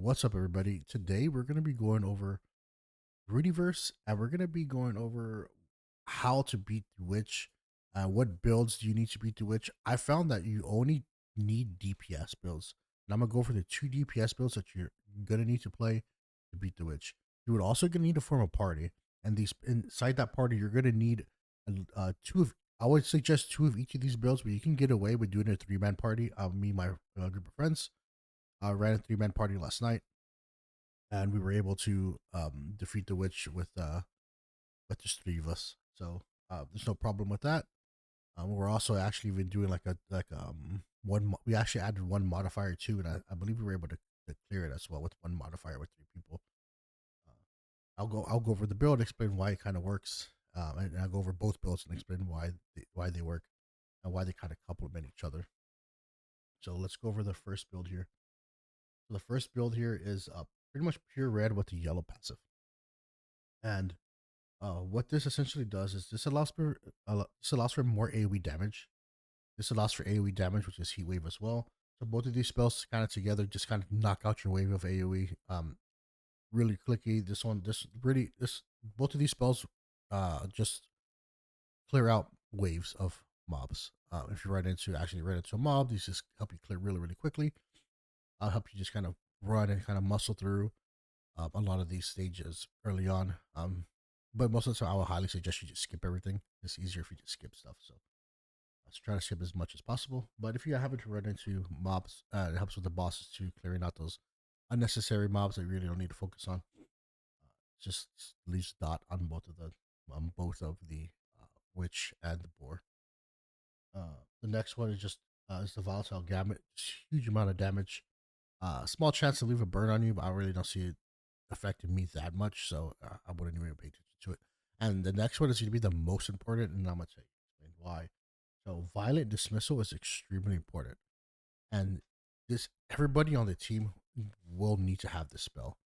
What's up, everybody? Today we're going to be going over Runiverse, and we're going to be going over how to beat the witch. What builds do you need to beat the witch? I found that you only need DPS builds, and I'm gonna go for the two DPS builds that you're gonna need to play to beat the witch. You would also gonna need to form a party, and these inside that party you're gonna need two of. I would suggest two of each of these builds, but you can get away with doing a three-man party. Me, and my group of friends, ran a three-man party last night, and we were able to defeat the witch with just three of us. So there's no problem with that. We're also actually even doing we actually added one modifier too, and I believe we were able to clear it as well with one modifier with three people. Uh, I'll go over the build, explain why it kind of works, and I'll go over both builds and explain why they work and why they kind of complement each other. So let's go over the first build here. So the first build here is pretty much pure red with the yellow passive. And what this essentially does is this allows for more AoE damage. This allows for AoE damage, which is Heat Wave as well. So both of these spells kind of together just kind of knock out your wave of AoE. Really clicky. This both of these spells just clear out waves of mobs. If you actually run into a mob, these just help you clear really quickly. I'll help you just kind of run and kind of muscle through a lot of these stages early on. But most of the time, I would highly suggest you just skip everything. It's easier if you just skip stuff. So let's try to skip as much as possible. But if you happen to run into mobs, it helps with the bosses too, clearing out those unnecessary mobs that you really don't need to focus on. Just leaves a dot on both of the witch and the boar. The next one is the volatile gamut. Huge amount of damage. Small chance to leave a burn on you, but I really don't see it affecting me that much, so I wouldn't even pay attention to it. And the next one is going to be the most important, and I'm going to explain why. So, violent dismissal is extremely important, and this everybody on the team will need to have this spell.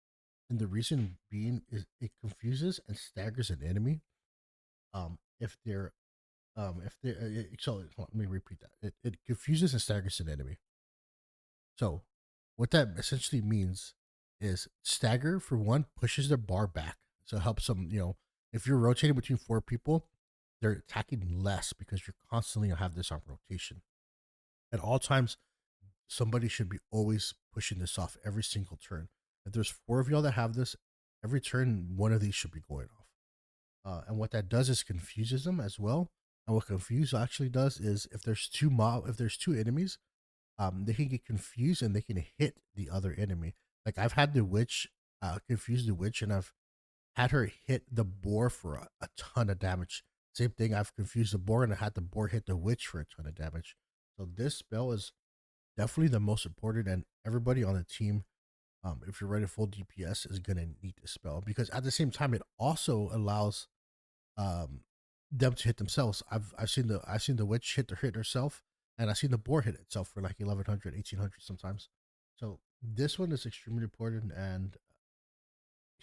And the reason being is it confuses and staggers an enemy. If they're if they so let me repeat that. It confuses and staggers an enemy. So, what that essentially means is stagger for one pushes the bar back, so it helps them. If you're rotating between four people, they're attacking less because you're constantly have this on rotation. At all times, somebody should be always pushing this off every single turn. If there's four of y'all that have this, every turn one of these should be going off. And what that does is confuses them as well. And what confuse actually does is if there's two enemies, they can get confused and they can hit the other enemy. Like I've had the witch confuse the witch, and I've had her hit the boar for a ton of damage. Same thing, I've confused the boar and I had the boar hit the witch for a ton of damage. So this spell is definitely the most important, and everybody on the team, if you're running full DPS, is gonna need this spell because at the same time it also allows um them to hit themselves. I've seen the witch hit herself, and I've seen the boar hit itself for like 1100, 1800 sometimes. So this one is extremely important, and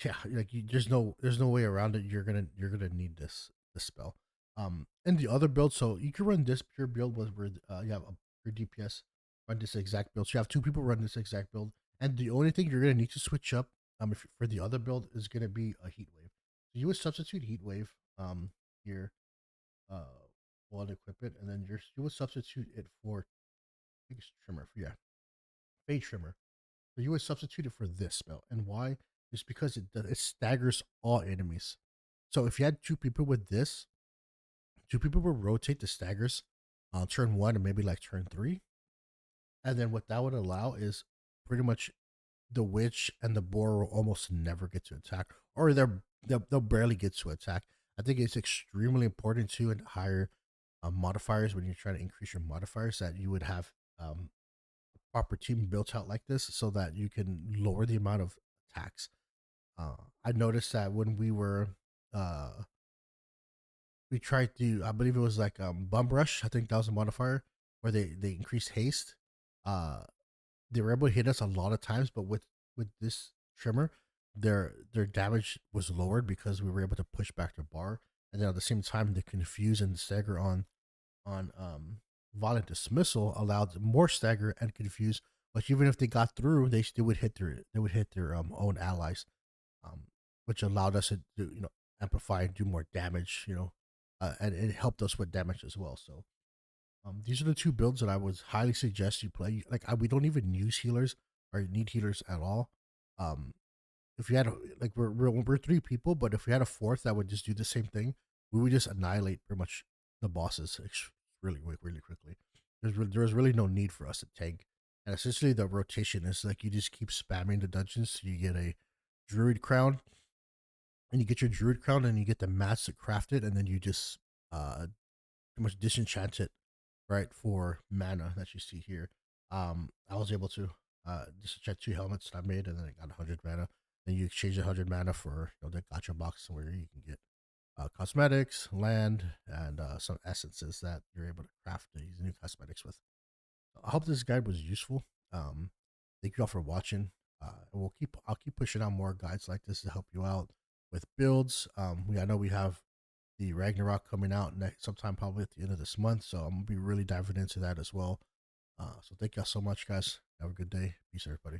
yeah, like there's no way around it. You're gonna need this spell. And the other build, so you can run this pure build where you have a pure DPS run this exact build. So you have two people run this exact build, and the only thing you're gonna need to switch up for the other build is gonna be a heat wave. So you would substitute heat wave here uh while equip it, and then you would substitute it for I think it's trimmer. Yeah, fade trimmer. So you would substitute it for this spell, and why? Just because it staggers all enemies. So if you had two people with this, two people will rotate the staggers on turn one and maybe like turn three, and then what that would allow is pretty much the witch and the boar will almost never get to attack, or they'll barely get to attack. I think it's extremely important too in higher modifiers when you're trying to increase your modifiers that you would have proper team built out like this so that you can lower the amount of attacks. I noticed that when uh, we tried to, I believe it was like bum rush. I think that was a modifier where they increased haste. Uh, they were able to hit us a lot of times, but with this trimmer, their damage was lowered because we were able to push back the bar, and then at the same time, the confuse and the stagger on violent dismissal allowed more stagger and confuse, But even if they got through, they still would hit their own allies, um, which allowed us to do, amplify and do more damage. And it helped us with damage as well. So these are the two builds that I would highly suggest you play. Like we don't even use healers or need healers at all. Um, if you had like we're three people, but if we had a fourth that would just do the same thing, we would just annihilate pretty much the bosses really quickly. There's really no need for us to tank, and essentially the rotation is like you just keep spamming the dungeons. So you get a druid crown, and you get your druid crown, and you get the mats to craft it, and then you just pretty much disenchant it, right, for mana that you see here. I was able to disenchant two helmets that I made, and then I got 100 mana. Then you exchange 100 mana for the gotcha box where you can get cosmetics, land, and some essences that you're able to craft these new cosmetics with. I hope this guide was useful. Thank you all for watching. I'll keep pushing out more guides like this to help you out with builds. I know we have the Ragnarok coming out next sometime probably at the end of this month, so I'm gonna be really diving into that as well. So thank y'all so much, guys. Have a good day. Peace, everybody.